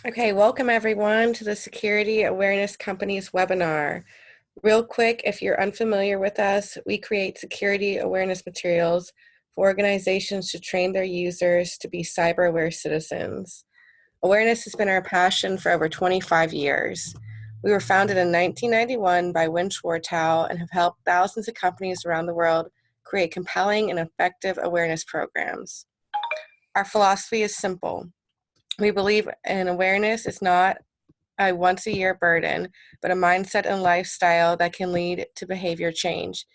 Okay, welcome everyone to the Security Awareness Company's webinar. Real quick, if you're unfamiliar with us, we create security awareness materials for organizations to train their users to be cyber-aware citizens. Awareness has been our passion for over 25 years. We were founded in 1991 by Win Schwartau and have helped thousands of companies around the world create compelling and effective awareness programs. Our philosophy is simple. We believe in awareness is not a once-a-year burden, but a mindset and lifestyle that can lead to behavior change.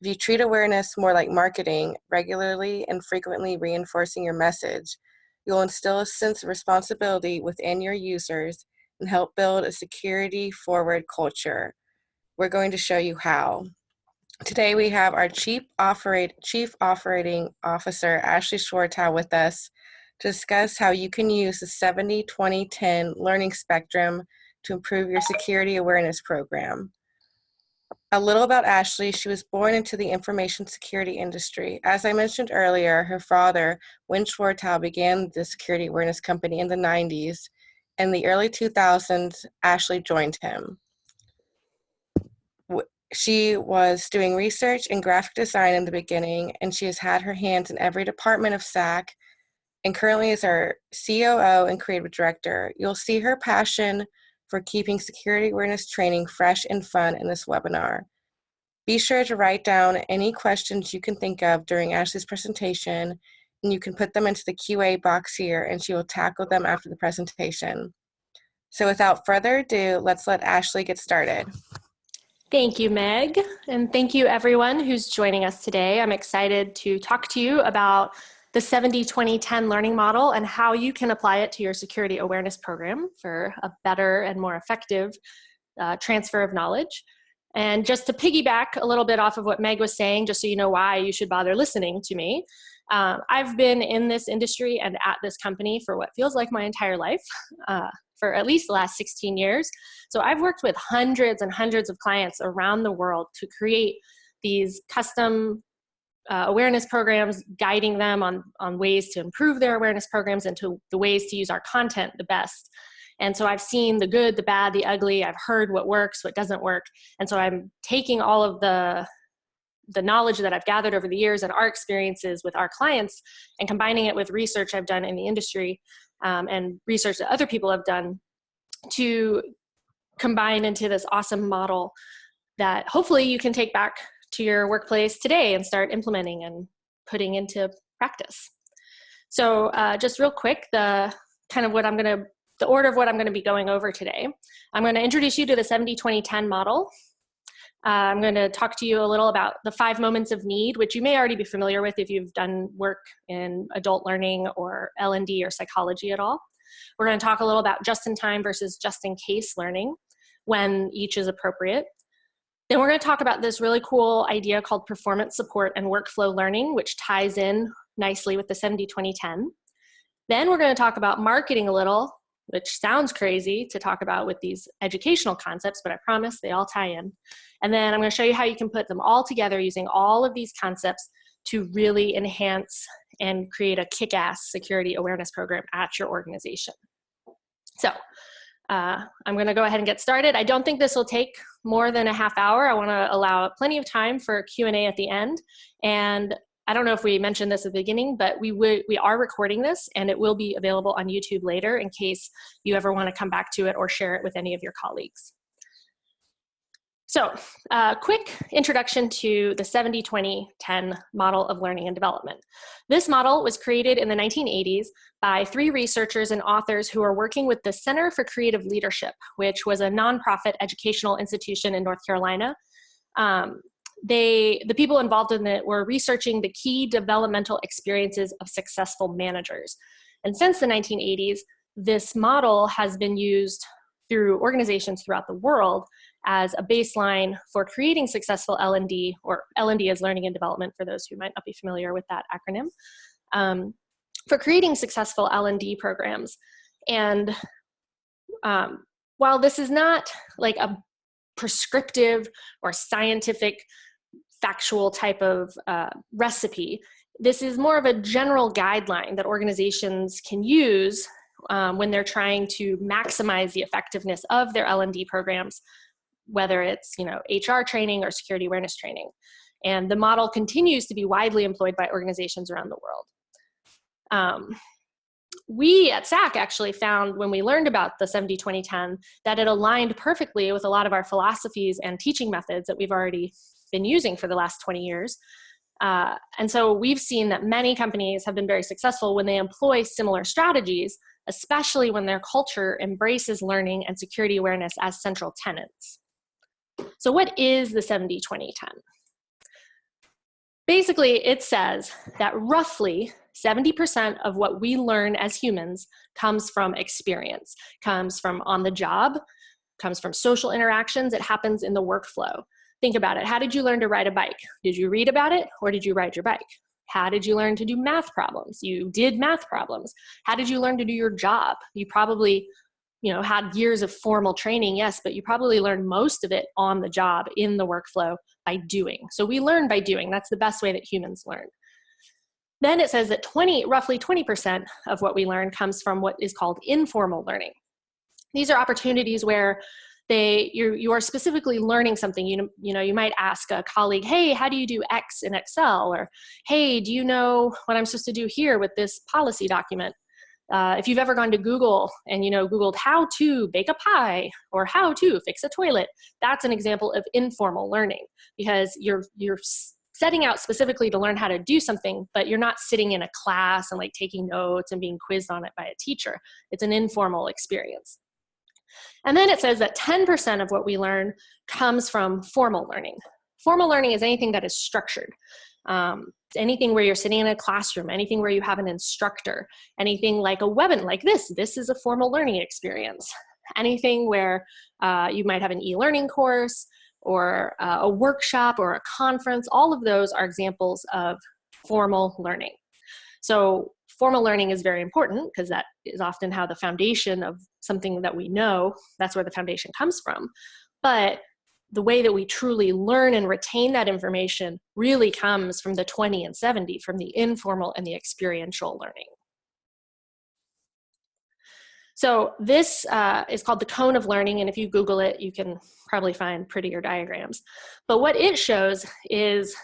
If you treat awareness more like marketing, regularly and frequently reinforcing your message, you'll instill a sense of responsibility within your users and help build a security-forward culture. We're going to show you how. Today we have our Chief Operating Officer, Ashley Schwartau, with us to discuss how you can use the 70-20-10 learning spectrum to improve your security awareness program. A little about Ashley. She was born into the information security industry. As I mentioned earlier, her father, Win Schwartau, began the security awareness company in the 90s. In the early 2000s, Ashley joined him. She was doing research and graphic design in the beginning, and she has had her hands in every department of SAC, and currently is our COO and creative director. You'll see her passion for keeping security awareness training fresh and fun in this webinar. Be sure to write down any questions you can think of during Ashley's presentation, and you can put them into the QA box here, and she will tackle them after the presentation. So without further ado, let's let Ashley get started. Thank you, Meg, and thank you everyone who's joining us today. I'm excited to talk to you about the 70-20-10 learning model and how you can apply it to your security awareness program for a better and more effective transfer of knowledge. And just to piggyback a little bit off of what Meg was saying, just so you know why you should bother listening to me, I've been in this industry and at this company for what feels like my entire life, for at least the last 16 years. So I've worked with hundreds and hundreds of clients around the world to create these custom awareness programs, guiding them on ways to improve their awareness programs and to the ways to use our content the best. And so I've seen the good, the bad, the ugly. I've heard what works, what doesn't work. And so I'm taking all of the knowledge that I've gathered over the years and our experiences with our clients and combining it with research I've done in the industry and research that other people have done to combine into this awesome model that hopefully you can take back to your workplace today and start implementing and putting into practice. So just real quick, the order of what I'm going to be going over today. I'm going to introduce you to the 70-20-10 model. I'm going to talk to you a little about the 5 moments of need, which you may already be familiar with if you've done work in adult learning or L&D or psychology at all. We're going to talk a little about just-in-time versus just-in-case learning, when each is appropriate. Then we're going to talk about this really cool idea called performance support and workflow learning, which ties in nicely with the 70-20-10. Then we're going to talk about marketing a little, which sounds crazy to talk about with these educational concepts, but I promise they all tie in. And then I'm going to show you how you can put them all together using all of these concepts to really enhance and create a kick-ass security awareness program at your organization. So I'm going to go ahead and get started. I don't think this will take more than a half hour. I want to allow plenty of time for Q&A at the end. And I don't know if we mentioned this at the beginning, but we are recording this and it will be available on YouTube later in case you ever want to come back to it or share it with any of your colleagues. So quick introduction to the 70-20-10 model of learning and development. This model was created in the 1980s by 3 researchers and authors who are working with the Center for Creative Leadership, which was a nonprofit educational institution in North Carolina. The people involved in it were researching the key developmental experiences of successful managers. And since the 1980s, this model has been used through organizations throughout the world as a baseline for creating successful L&D, or L&D is learning and development for those who might not be familiar with that acronym, for creating successful L&D programs. And while this is not like a prescriptive or scientific factual type of recipe, this is more of a general guideline that organizations can use when they're trying to maximize the effectiveness of their L&D programs, whether it's HR training or security awareness training. And the model continues to be widely employed by organizations around the world. We at SAC actually found, when we learned about the 70-20-10, that it aligned perfectly with a lot of our philosophies and teaching methods that we've already been using for the last 20 years. And so we've seen that many companies have been very successful when they employ similar strategies, especially when their culture embraces learning and security awareness as central tenets. So what is the 70-20-10? Basically, it says that roughly 70% of what we learn as humans comes from experience, comes from on the job, comes from social interactions. It happens in the workflow. Think about it. How did you learn to ride a bike? Did you read about it, or did you ride your bike? How did you learn to do math problems? You did math problems. How did you learn to do your job? You probably had years of formal training, yes, but you probably learned most of it on the job, in the workflow, by doing. So we learn by doing. That's the best way that humans learn. Then it says that roughly 20% of what we learn comes from what is called informal learning. These are opportunities where you are specifically learning something. You might ask a colleague, hey, how do you do X in Excel? Or, hey, do you know what I'm supposed to do here with this policy document? If you've ever gone to Google and Googled how to bake a pie or how to fix a toilet, that's an example of informal learning, because you're setting out specifically to learn how to do something, but you're not sitting in a class and like taking notes and being quizzed on it by a teacher. It's an informal experience. And then it says that 10% of what we learn comes from formal learning. Formal learning is anything that is structured. Anything where you're sitting in a classroom, anything where you have an instructor, anything like a webinar like this is a formal learning experience. Anything where you might have an e-learning course or a workshop or a conference, all of those are examples of formal learning. So formal learning is very important because that is often how the foundation of something that we know, that's where the foundation comes from. But the way that we truly learn and retain that information really comes from the 20 and 70, from the informal and the experiential learning. So this is called the cone of learning, and if you Google it, you can probably find prettier diagrams. But what it shows is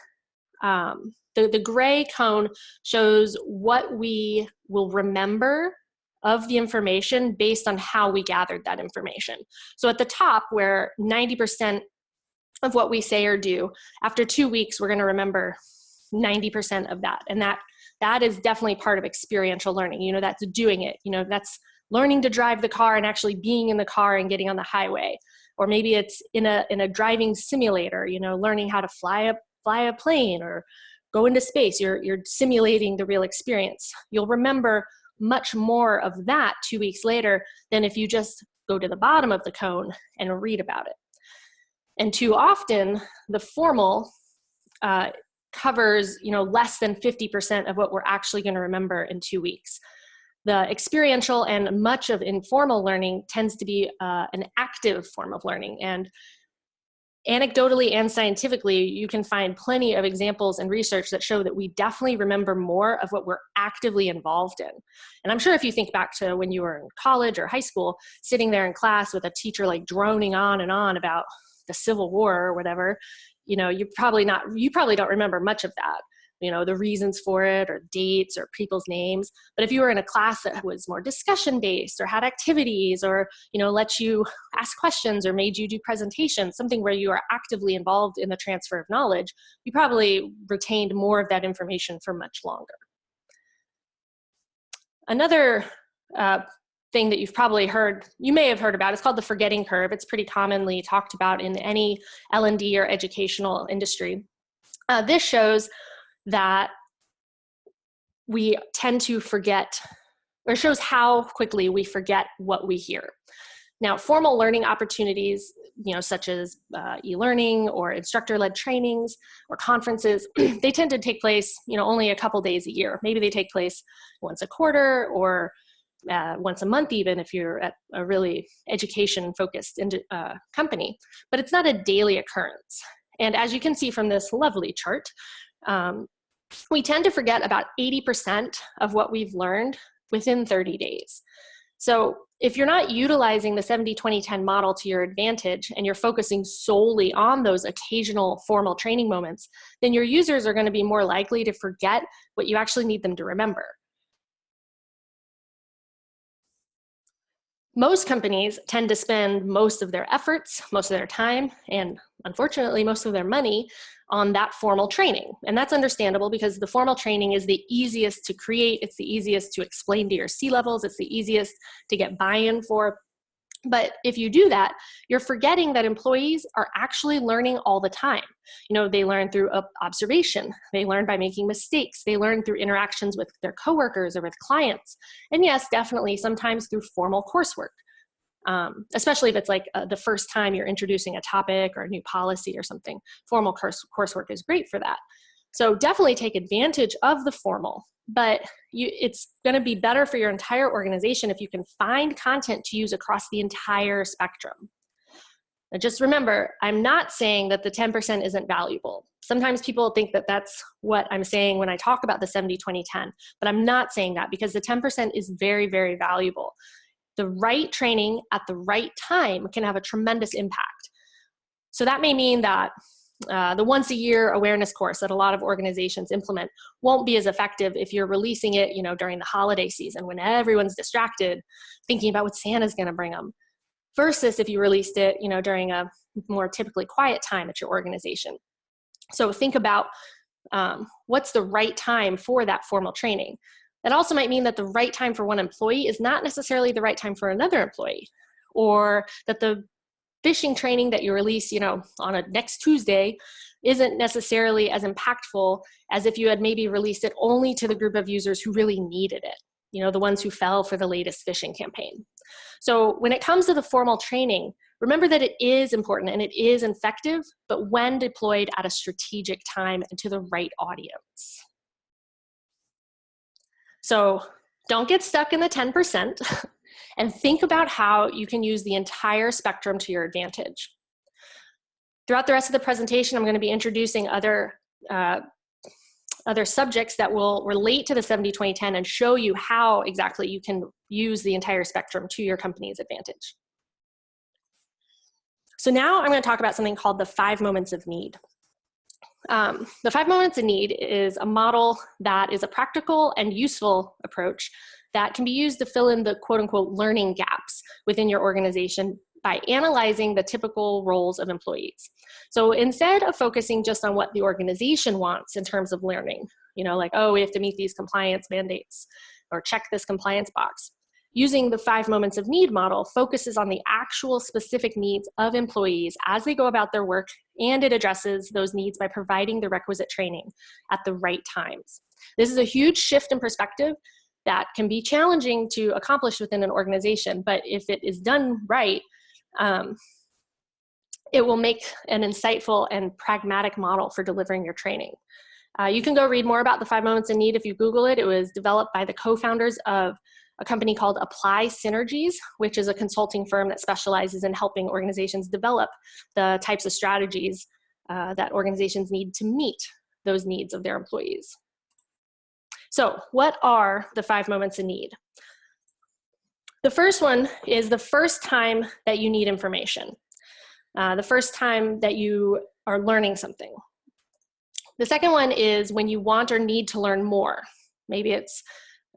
the gray cone shows what we will remember of the information based on how we gathered that information. So at the top, where 90% of what we say or do, after 2 weeks, we're going to remember 90% of that. And that is definitely part of experiential learning. That's doing it. That's learning to drive the car and actually being in the car and getting on the highway. Or maybe it's in a driving simulator, learning how to fly a plane or go into space. You're simulating the real experience. You'll remember much more of that 2 weeks later than if you just go to the bottom of the cone and read about it. And too often, the formal covers less than 50% of what we're actually going to remember in 2 weeks. The experiential and much of informal learning tends to be an active form of learning. And anecdotally and scientifically, you can find plenty of examples and research that show that we definitely remember more of what we're actively involved in. And I'm sure if you think back to when you were in college or high school, sitting there in class with a teacher like droning on and on about the Civil War or whatever, you probably don't remember much of that, the reasons for it or dates or people's names. But if you were in a class that was more discussion based or had activities or, let you ask questions or made you do presentations, something where you are actively involved in the transfer of knowledge, you probably retained more of that information for much longer. Another thing that you may have heard about, it's called the forgetting curve. It's pretty commonly talked about in any L&D or educational industry. This shows that we tend to forget, or shows how quickly we forget what we hear. Now, formal learning opportunities, such as e-learning or instructor-led trainings or conferences, they tend to take place, only a couple days a year. Maybe they take place once a quarter or once a month, even if you're at a really education-focused company. But it's not a daily occurrence. And as you can see from this lovely chart, we tend to forget about 80% of what we've learned within 30 days. So if you're not utilizing the 70-20-10 model to your advantage and you're focusing solely on those occasional formal training moments, then your users are going to be more likely to forget what you actually need them to remember. Most companies tend to spend most of their efforts, most of their time, and unfortunately most of their money on that formal training. And that's understandable because the formal training is the easiest to create, it's the easiest to explain to your C-levels, it's the easiest to get buy-in for. But if you do that, you're forgetting that employees are actually learning all the time. You know, they learn through observation, they learn by making mistakes, they learn through interactions with their coworkers or with clients. And yes, definitely sometimes through formal coursework, especially if it's like the first time you're introducing a topic or a new policy or something. Formal coursework is great for that. So definitely take advantage of the formal. But it's going to be better for your entire organization if you can find content to use across the entire spectrum. Now just remember, I'm not saying that the 10% isn't valuable. Sometimes people think that that's what I'm saying when I talk about the 70-20-10, but I'm not saying that because the 10% is very, very valuable. The right training at the right time can have a tremendous impact. So that may mean that the once-a-year awareness course that a lot of organizations implement won't be as effective if you're releasing it, you know, during the holiday season when everyone's distracted thinking about what Santa's going to bring them, versus if you released it, you know, during a more typically quiet time at your organization. So think about what's the right time for that formal training. That also might mean that the right time for one employee is not necessarily the right time for another employee, or that the phishing training that you release, you know, on a next Tuesday isn't necessarily as impactful as if you had maybe released it only to the group of users who really needed it, you know, the ones who fell for the latest phishing campaign. So when it comes to the formal training, remember that it is important and it is effective, but when deployed at a strategic time and to the right audience. So don't get stuck in the 10%. And think about how you can use the entire spectrum to your advantage. Throughout the rest of the presentation, I'm going to be introducing other subjects that will relate to the 70-20-10 and show you how exactly you can use the entire spectrum to your company's advantage. So now I'm going to talk about something called the 5 moments of need. The 5 moments of need is a model that is a practical and useful approach that can be used to fill in the quote-unquote learning gaps within your organization by analyzing the typical roles of employees. So instead of focusing just on what the organization wants in terms of learning, you know, like, oh, we have to meet these compliance mandates or check this compliance box, using the 5 moments of need model focuses on the actual specific needs of employees as they go about their work, and it addresses those needs by providing the requisite training at the right times. This is a huge shift in perspective that can be challenging to accomplish within an organization, but if it is done right, it will make an insightful and pragmatic model for delivering your training. You can go read more about the 5 moments of need if you Google it. It was developed by the co-founders of a company called Apply Synergies, which is a consulting firm that specializes in helping organizations develop the types of strategies that organizations need to meet those needs of their employees. So what are the 5 moments of need? The first one is the first time that you need information, the first time that you are learning something. The second one is when you want or need to learn more. Maybe it's,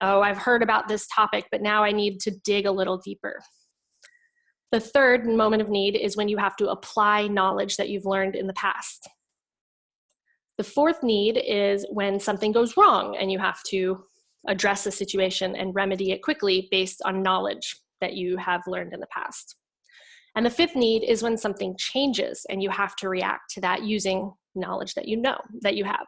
oh, I've heard about this topic, but now I need to dig a little deeper. The third moment of need is when you have to apply knowledge that you've learned in the past. The fourth need is when something goes wrong and you have to address the situation and remedy it quickly based on knowledge that you have learned in the past. And the fifth need is when something changes and you have to react to that using knowledge that you know, that you have.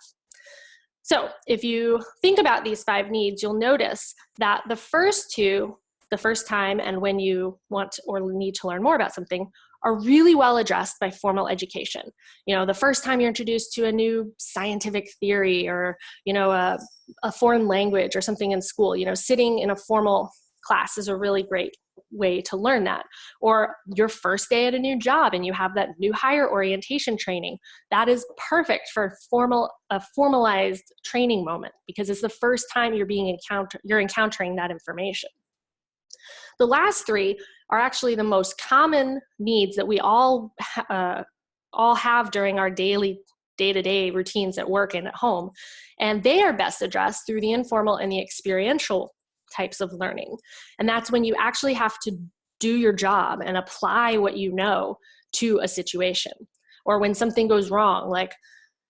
So if you think about these 5 needs, you'll notice that the first two, the first time and when you want or need to learn more about something, are really well addressed by formal education. You know, the first time you're introduced to a new scientific theory or, you know, a foreign language or something in school, you know, sitting in a formal class is a really great way to learn that. Or your first day at a new job and you have that new hire orientation training, that is perfect for a formalized training moment because it's the first time you're encountering that information. The last three are actually the most common needs that we all have during our daily day-to-day routines at work and at home. And they are best addressed through the informal and the experiential types of learning. And that's when you actually have to do your job and apply what you know to a situation. Or when something goes wrong, like,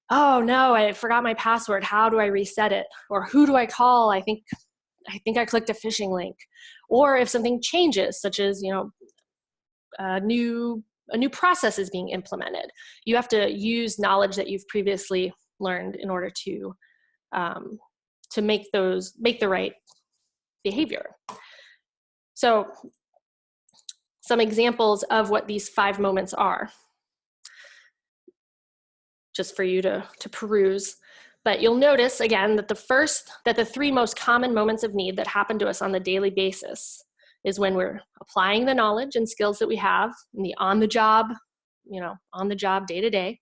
oh no, I forgot my password. How do I reset it? Or who do I call? I think I clicked a phishing link. Or if something changes, such as, a new process is being implemented, you have to use knowledge that you've previously learned in order to make the right behavior. So some examples of what these 5 moments are, just for you to peruse. But you'll notice again that the 3 most common moments of need that happen to us on the daily basis is when we're applying the knowledge and skills that we have in the on-the-job day to day.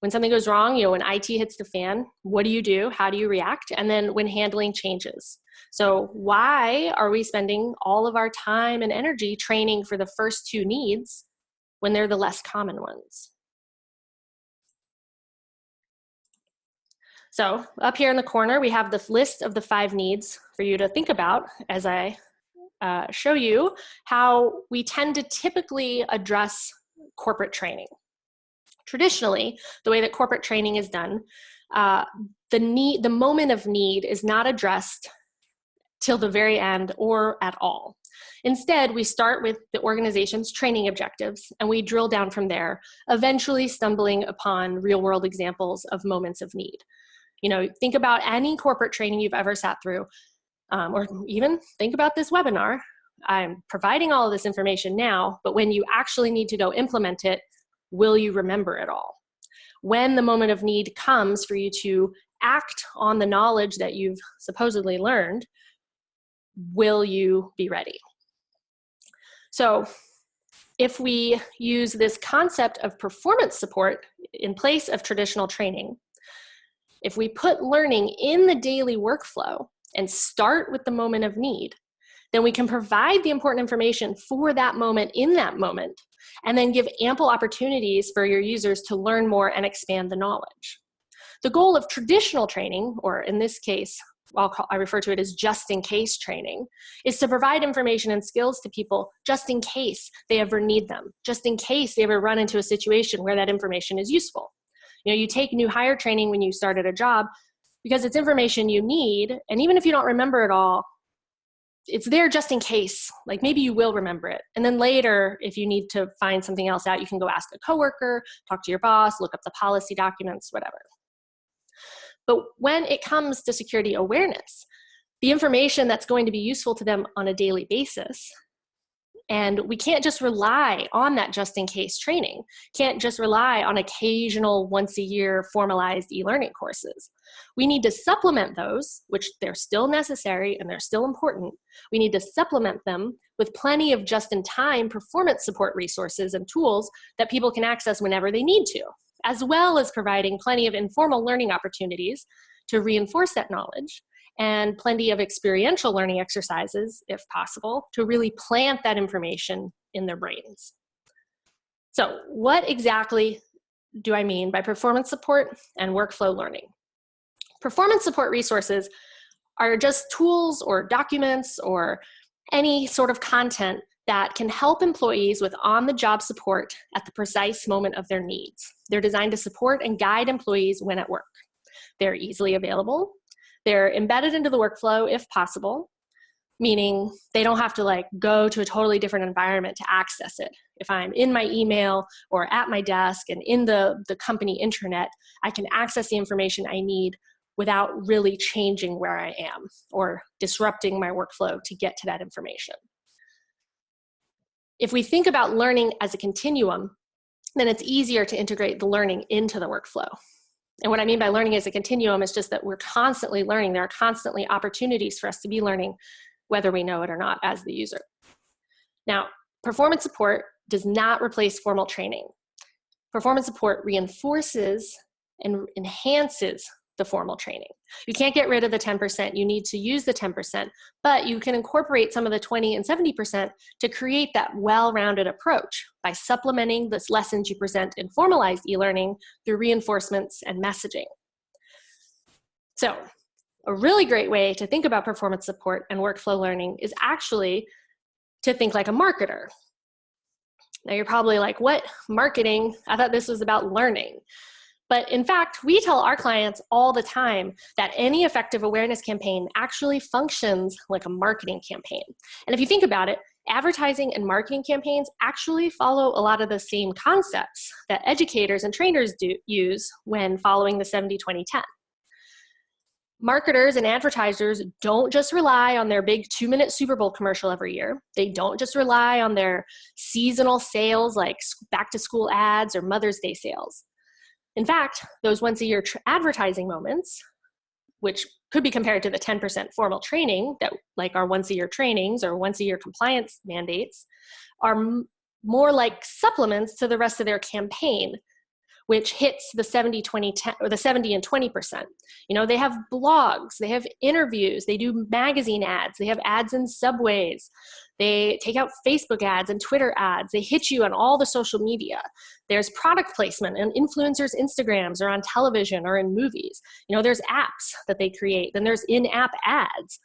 When something goes wrong, when IT hits the fan, what do you do? How do you react? And then when handling changes. So why are we spending all of our time and energy training for the first 2 needs when they're the less common ones? So up here in the corner, we have the list of the 5 needs for you to think about as I show you how we tend to typically address corporate training. Traditionally, the way that corporate training is done, the moment of need is not addressed till the very end or at all. Instead, we start with the organization's training objectives and we drill down from there, eventually stumbling upon real-world examples of moments of need. Think about any corporate training you've ever sat through, or even think about this webinar. I'm providing all of this information now, but when you actually need to go implement it, will you remember it all? When the moment of need comes for you to act on the knowledge that you've supposedly learned, will you be ready? So if we use this concept of performance support in place of traditional training, if we put learning in the daily workflow and start with the moment of need, then we can provide the important information for that moment in that moment, and then give ample opportunities for your users to learn more and expand the knowledge. The goal of traditional training, or in this case, I refer to it as just-in-case training, is to provide information and skills to people just in case they ever need them, just in case they ever run into a situation where that information is useful. You take new hire training when you start at a job because it's information you need, and even if you don't remember it all, it's there just in case. Like maybe you will remember it. And then later, if you need to find something else out, you can go ask a coworker, talk to your boss, look up the policy documents, whatever. But when it comes to security awareness, the information that's going to be useful to them on a daily basis, and we can't just rely on that just-in-case training, can't just rely on occasional once-a-year formalized e-learning courses. We need to supplement those, which they're still necessary and they're still important. We need to supplement them with plenty of just-in-time performance support resources and tools that people can access whenever they need to, as well as providing plenty of informal learning opportunities to reinforce that knowledge, and plenty of experiential learning exercises, if possible, to really plant that information in their brains. So what exactly do I mean by performance support and workflow learning? Performance support resources are just tools or documents or any sort of content that can help employees with on-the-job support at the precise moment of their needs. They're designed to support and guide employees when at work. They're easily available. They're embedded into the workflow if possible, meaning they don't have to go to a totally different environment to access it. If I'm in my email or at my desk and in the company intranet, I can access the information I need without really changing where I am or disrupting my workflow to get to that information. If we think about learning as a continuum, then it's easier to integrate the learning into the workflow. And what I mean by learning as a continuum is just that we're constantly learning. There are constantly opportunities for us to be learning, whether we know it or not as the user. Now, performance support does not replace formal training. Performance support reinforces and enhances the formal training. You can't get rid of the 10%. You need to use the 10%, but you can incorporate some of the 20 and 70% to create that well-rounded approach by supplementing the lessons you present in formalized e-learning through reinforcements and messaging. So a really great way to think about performance support and workflow learning is actually to think like a marketer. Now you're probably like, what? Marketing? I thought this was about learning. But in fact, we tell our clients all the time that any effective awareness campaign actually functions like a marketing campaign. And if you think about it, advertising and marketing campaigns actually follow a lot of the same concepts that educators and trainers use when following the 70-20-10. Marketers and advertisers don't just rely on their big 2-minute Super Bowl commercial every year. They don't just rely on their seasonal sales like back to school ads or Mother's Day sales. In fact, those once-a-year advertising moments, which could be compared to the 10% formal training, that like our once-a-year trainings or once-a-year compliance mandates, are more like supplements to the rest of their campaign, which hits the 70-20-10 or the 70 and 20%. You know, they have blogs, they have interviews, they do magazine ads, they have ads in subways, they take out Facebook ads and Twitter ads, they hit you on all the social media. There's product placement and influencers' Instagrams or on television or in movies. You know, there's apps that they create, then there's in-app ads.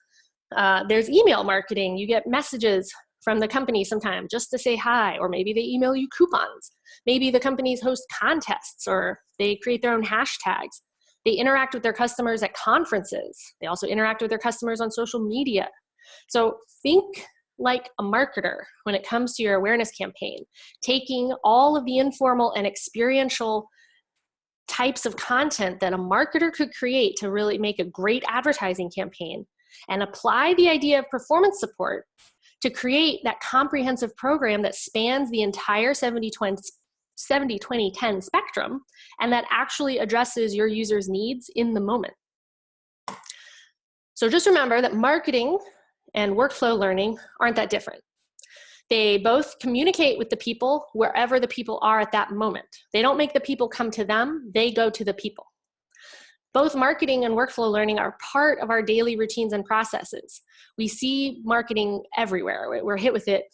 There's email marketing. You get messages from the company sometime just to say hi, or maybe they email you coupons. Maybe the companies host contests or they create their own hashtags. They interact with their customers at conferences. They also interact with their customers on social media. So think like a marketer when it comes to your awareness campaign, taking all of the informal and experiential types of content that a marketer could create to really make a great advertising campaign and apply the idea of performance support to create that comprehensive program that spans the entire 70-20-10 spectrum and that actually addresses your users' needs in the moment. So just remember that marketing and workflow learning aren't that different. They both communicate with the people wherever the people are at that moment. They don't make the people come to them, they go to the people. Both marketing and workflow learning are part of our daily routines and processes. We see marketing everywhere. We're hit with it.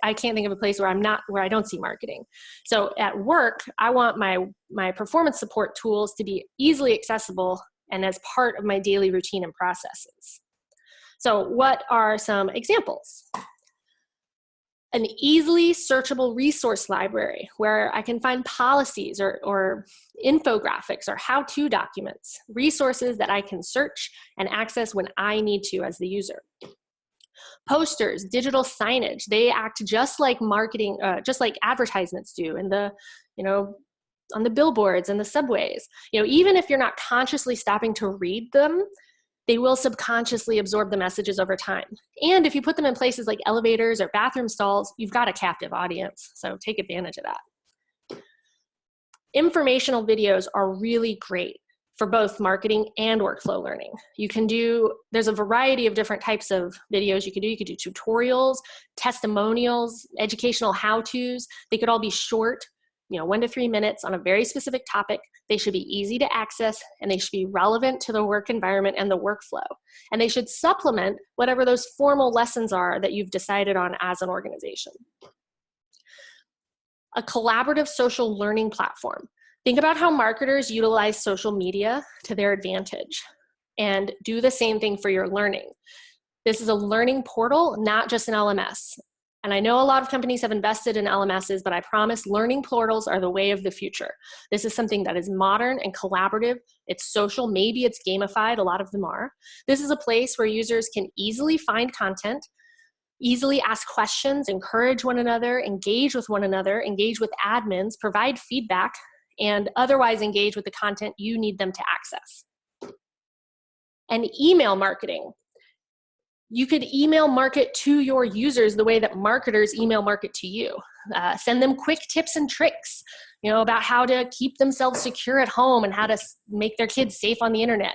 I can't think of a place where I don't see marketing. So at work, I want my performance support tools to be easily accessible and as part of my daily routine and processes. So what are some examples? An easily searchable resource library where I can find policies or infographics or how-to documents, resources that I can search and access when I need to as the user. Posters, digital signage, they act just like marketing, just like advertisements do in the, on the billboards and the subways. Even if you're not consciously stopping to read them, they will subconsciously absorb the messages over time. And if you put them in places like elevators or bathroom stalls, you've got a captive audience, so take advantage of that. Informational videos are really great for both marketing and workflow learning. There's a variety of different types of videos you could do. You could do tutorials, testimonials, educational how-tos. They could all be short, 1 to 3 minutes on a very specific topic. They should be easy to access and they should be relevant to the work environment and the workflow. And they should supplement whatever those formal lessons are that you've decided on as an organization. A collaborative social learning platform. Think about how marketers utilize social media to their advantage and do the same thing for your learning. This is a learning portal, not just an LMS. And I know a lot of companies have invested in LMSs, but I promise learning portals are the way of the future. This is something that is modern and collaborative. It's social, maybe it's gamified, a lot of them are. This is a place where users can easily find content, easily ask questions, encourage one another, engage with one another, engage with admins, provide feedback, and otherwise engage with the content you need them to access. And email marketing. You could email market to your users the way that marketers email market to you. Send them quick tips and tricks, about how to keep themselves secure at home and how to make their kids safe on the internet.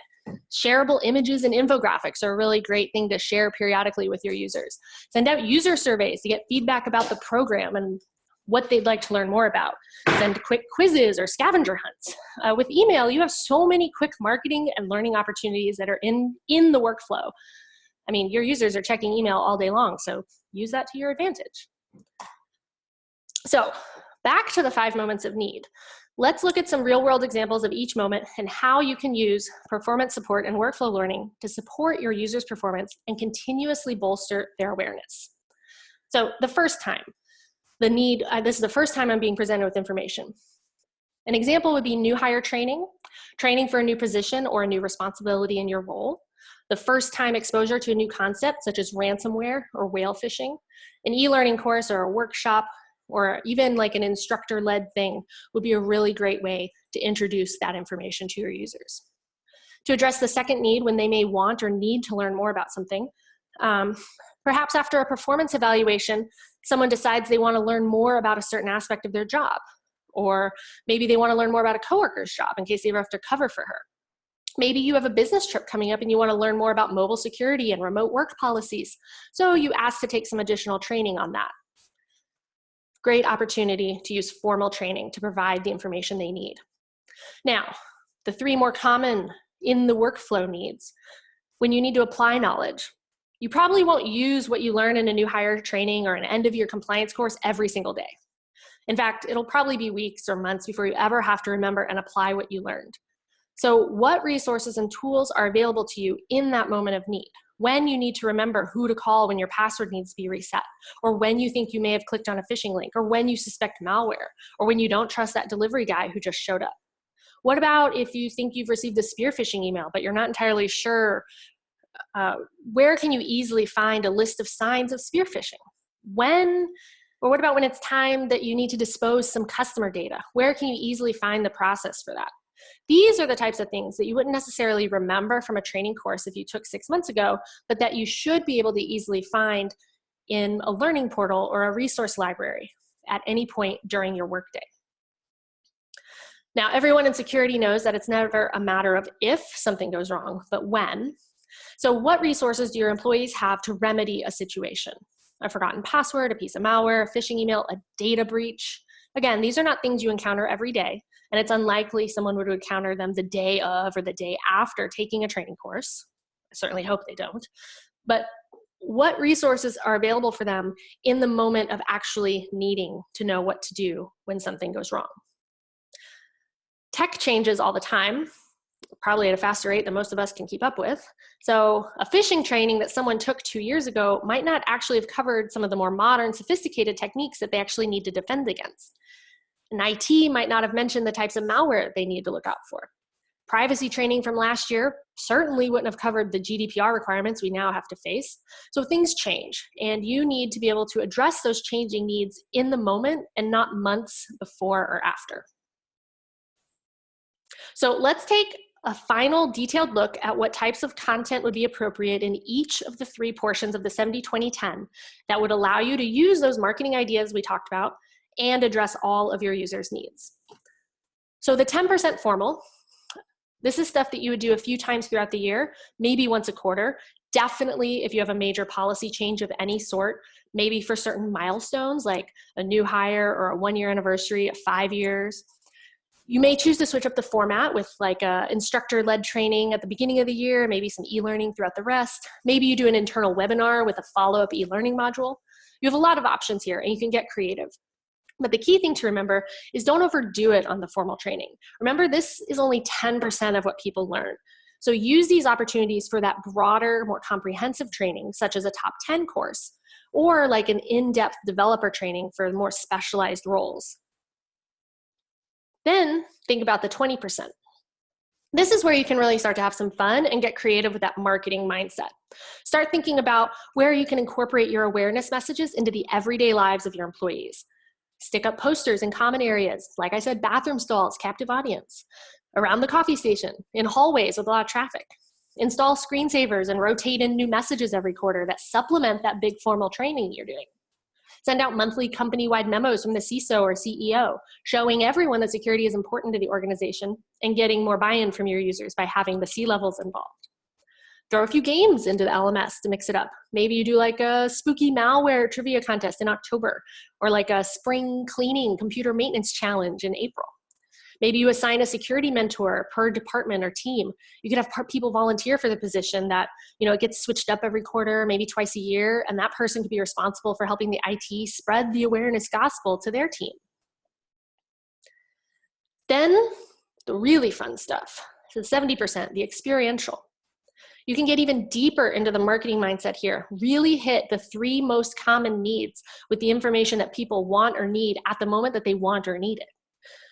Shareable images and infographics are a really great thing to share periodically with your users. Send out user surveys to get feedback about the program and what they'd like to learn more about. Send quick quizzes or scavenger hunts. With email, you have so many quick marketing and learning opportunities that are in the workflow. I mean, your users are checking email all day long, so use that to your advantage. So back to the 5 moments of need. Let's look at some real-world examples of each moment and how you can use performance support and workflow learning to support your users' performance and continuously bolster their awareness. So the first time, the need, this is the first time I'm being presented with information. An example would be new hire training, training for a new position or a new responsibility in your role, the first time exposure to a new concept such as ransomware or whale fishing, an e-learning course or a workshop, or even like an instructor-led thing would be a really great way to introduce that information to your users. To address the second need when they may want or need to learn more about something, perhaps after a performance evaluation, someone decides they want to learn more about a certain aspect of their job, or maybe they want to learn more about a coworker's job in case they ever have to cover for her. Maybe you have a business trip coming up and you want to learn more about mobile security and remote work policies, so you ask to take some additional training on that. Great opportunity to use formal training to provide the information they need. Now, the 3 more common in the workflow needs. When you need to apply knowledge, you probably won't use what you learn in a new hire training or an end of year compliance course every single day. In fact, it'll probably be weeks or months before you ever have to remember and apply what you learned. So what resources and tools are available to you in that moment of need? When you need to remember who to call when your password needs to be reset, or when you think you may have clicked on a phishing link, or when you suspect malware, or when you don't trust that delivery guy who just showed up. What about if you think you've received a spear phishing email, but you're not entirely sure? Where can you easily find a list of signs of spear phishing? Or what about when it's time that you need to dispose some customer data? Where can you easily find the process for that? These are the types of things that you wouldn't necessarily remember from a training course if you took 6 months ago, but that you should be able to easily find in a learning portal or a resource library at any point during your workday. Now, everyone in security knows that it's never a matter of if something goes wrong, but when. So what resources do your employees have to remedy a situation? A forgotten password, a piece of malware, a phishing email, a data breach. Again, these are not things you encounter every day, and it's unlikely someone would encounter them the day of or the day after taking a training course. I certainly hope they don't. But what resources are available for them in the moment of actually needing to know what to do when something goes wrong? Tech changes all the time, probably at a faster rate than most of us can keep up with. So a phishing training that someone took 2 years ago might not actually have covered some of the more modern, sophisticated techniques that they actually need to defend against. And IT might not have mentioned the types of malware they need to look out for. Privacy training from last year certainly wouldn't have covered the GDPR requirements we now have to face. So things change, and you need to be able to address those changing needs in the moment and not months before or after. So let's take a final detailed look at what types of content would be appropriate in each of the 3 portions of the 70-20-10 that would allow you to use those marketing ideas we talked about and address all of your users' needs. So the 10% formal, this is stuff that you would do a few times throughout the year, maybe once a quarter. Definitely if you have a major policy change of any sort, maybe for certain milestones like a new hire or a 1-year anniversary, 5 years. You may choose to switch up the format with like a instructor-led training at the beginning of the year, maybe some e-learning throughout the rest. Maybe you do an internal webinar with a follow-up e-learning module. You have a lot of options here and you can get creative. But the key thing to remember is don't overdo it on the formal training. Remember, this is only 10% of what people learn. So use these opportunities for that broader, more comprehensive training, such as a top 10 course, or like an in-depth developer training for more specialized roles. Then think about the 20%. This is where you can really start to have some fun and get creative with that marketing mindset. Start thinking about where you can incorporate your awareness messages into the everyday lives of your employees. Stick up posters in common areas, like I said, bathroom stalls, captive audience, around the coffee station, in hallways with a lot of traffic. Install screensavers and rotate in new messages every quarter that supplement that big formal training you're doing. Send out monthly company-wide memos from the CISO or CEO, showing everyone that security is important to the organization and getting more buy-in from your users by having the C-levels involved. Throw a few games into the LMS to mix it up. Maybe you do like a spooky malware trivia contest in October, or like a spring cleaning computer maintenance challenge in April. Maybe you assign a security mentor per department or team. You could have people volunteer for the position that, it gets switched up every quarter, maybe twice a year, and that person could be responsible for helping the IT spread the awareness gospel to their team. Then the really fun stuff, so 70%, the experiential. You can get even deeper into the marketing mindset here, really hit the 3 most common needs with the information that people want or need at the moment that they want or need it.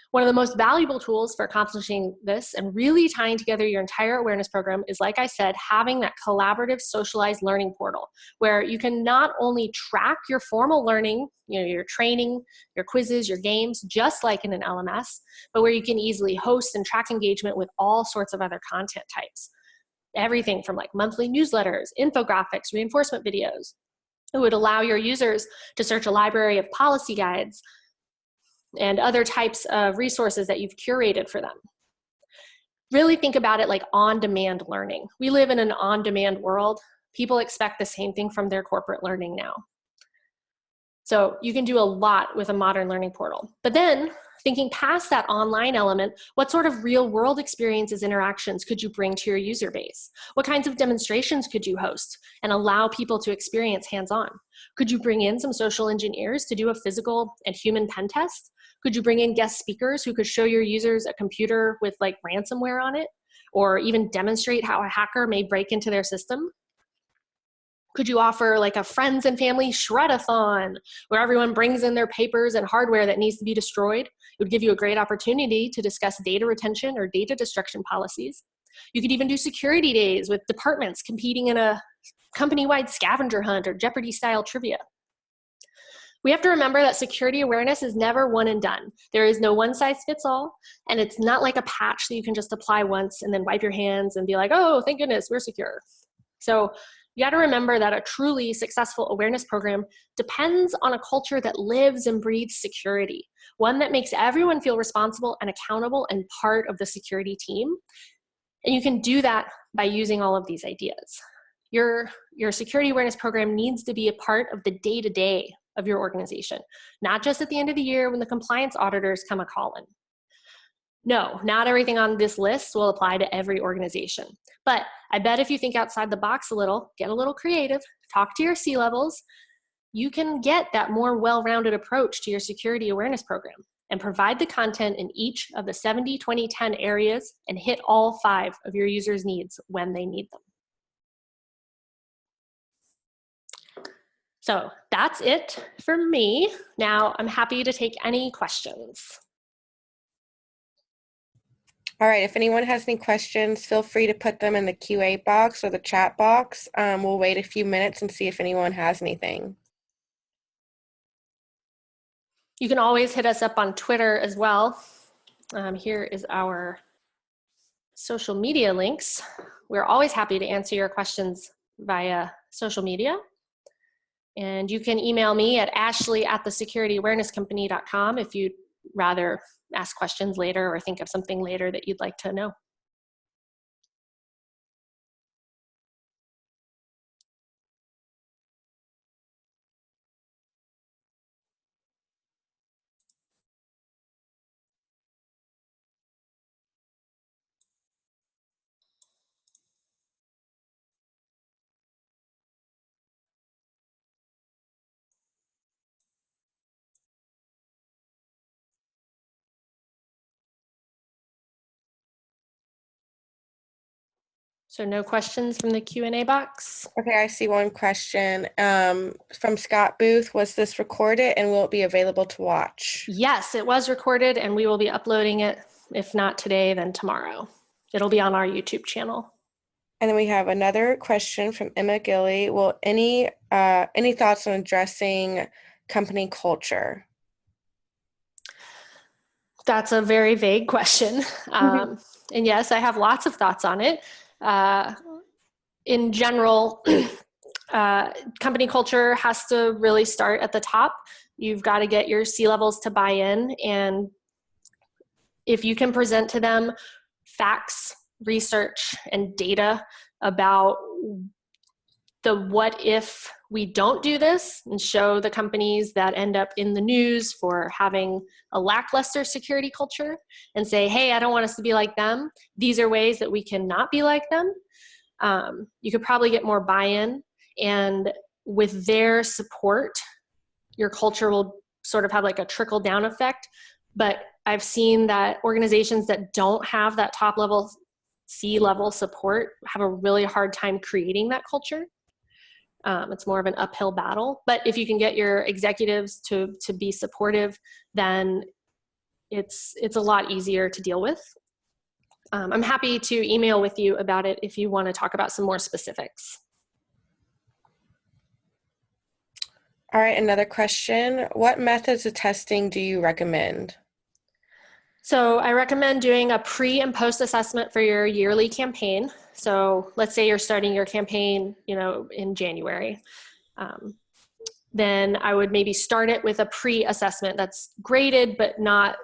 One of the most valuable tools for accomplishing this and really tying together your entire awareness program is, like I said, having that collaborative socialized learning portal where you can not only track your formal learning, your training, your quizzes, your games, just like in an LMS, but where you can easily host and track engagement with all sorts of other content types. Everything from like monthly newsletters, infographics, reinforcement videos. It would allow your users to search a library of policy guides and other types of resources that you've curated for them. Really think about it like on-demand learning. We live in an on-demand world. People expect the same thing from their corporate learning now. So you can do a lot with a modern learning portal. But then, thinking past that online element, what sort of real-world experiences, interactions could you bring to your user base? What kinds of demonstrations could you host and allow people to experience hands-on? Could you bring in some social engineers to do a physical and human pen test? Could you bring in guest speakers who could show your users a computer with like ransomware on it, or even demonstrate how a hacker may break into their system? Could you offer like a friends and family shred-a-thon where everyone brings in their papers and hardware that needs to be destroyed? It would give you a great opportunity to discuss data retention or data destruction policies. You could even do security days with departments competing in a company-wide scavenger hunt or Jeopardy-style trivia. We have to remember that security awareness is never one and done. There is no one size fits all, and it's not like a patch that you can just apply once and then wipe your hands and be like, oh, thank goodness, we're secure. So you got to remember that a truly successful awareness program depends on a culture that lives and breathes security, one that makes everyone feel responsible and accountable and part of the security team. And you can do that by using all of these ideas. Your security awareness program needs to be a part of the day-to-day of your organization, not just at the end of the year when the compliance auditors come a-calling. No, not everything on this list will apply to every organization. But I bet if you think outside the box a little, get a little creative, talk to your C-levels, you can get that more well-rounded approach to your security awareness program and provide the content in each of the 70, 20, 10 areas and hit all 5 of your users' needs when they need them. So that's it for me. Now I'm happy to take any questions. All right, if anyone has any questions, feel free to put them in the QA box or the chat box. We'll wait a few minutes and see if anyone has anything. You can always hit us up on Twitter as well. Here is our social media links. We're always happy to answer your questions via social media. And you can email me at ashley@thesecurity-awareness-company.com if you'd rather ask questions later or think of something later that you'd like to know. So no questions from the Q&A box? Okay, I see one question from Scott Booth. Was this recorded and will it be available to watch? Yes, it was recorded and we will be uploading it. If not today, then tomorrow. It'll be on our YouTube channel. And then we have another question from Emma Gilly. Will any thoughts on addressing company culture? That's a very vague question. And yes, I have lots of thoughts on it. In general, company culture has to really start at the top. You've got to get your C-levels to buy in, and if you can present to them facts, research, and data about the what if we don't do this, and show the companies that end up in the news for having a lackluster security culture, and say, hey, I don't want us to be like them. These are ways that we can not be like them. You could probably get more buy-in, and with their support, your culture will sort of have like a trickle down effect. But I've seen that organizations that don't have that top level C-level support have a really hard time creating that culture. It's more of an uphill battle. But if you can get your executives to be supportive, then it's a lot easier to deal with. I'm happy to email with you about it if you want to talk about some more specifics. All right, another question. What methods of testing do you recommend? So I recommend doing a pre and post assessment for your yearly campaign. So let's say you're starting your campaign, in January. Then I would maybe start it with a pre-assessment that's graded but not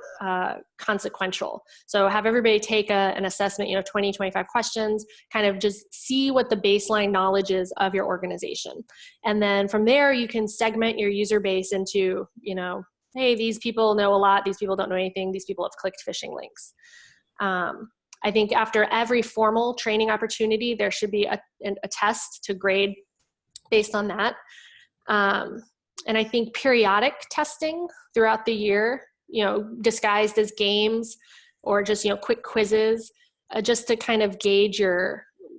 consequential. So have everybody take an assessment, 20, 25 questions, kind of just see what the baseline knowledge is of your organization. And then from there, you can segment your user base into, hey, these people know a lot, these people don't know anything, these people have clicked phishing links. I think after every formal training opportunity, there should be a test to grade based on that. And I think periodic testing throughout the year, disguised as games or just, quick quizzes, just to kind of gauge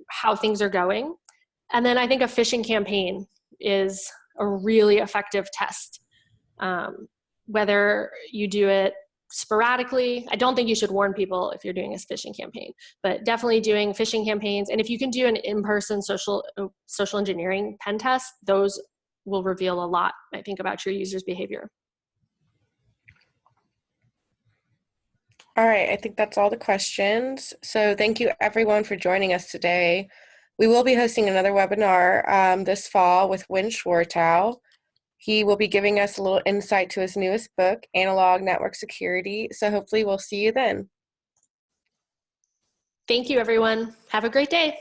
how things are going. And then I think a phishing campaign is a really effective test. Whether you do it sporadically, I don't think you should warn people if you're doing a phishing campaign, but definitely doing phishing campaigns. And if you can do an in-person social engineering pen test, those will reveal a lot, I think, about your users' behavior. All right, I think that's all the questions. So thank you everyone for joining us today. We will be hosting another webinar this fall with Win Schwartow. He will be giving us a little insight to his newest book, Analog Network Security. So hopefully we'll see you then. Thank you, everyone. Have a great day.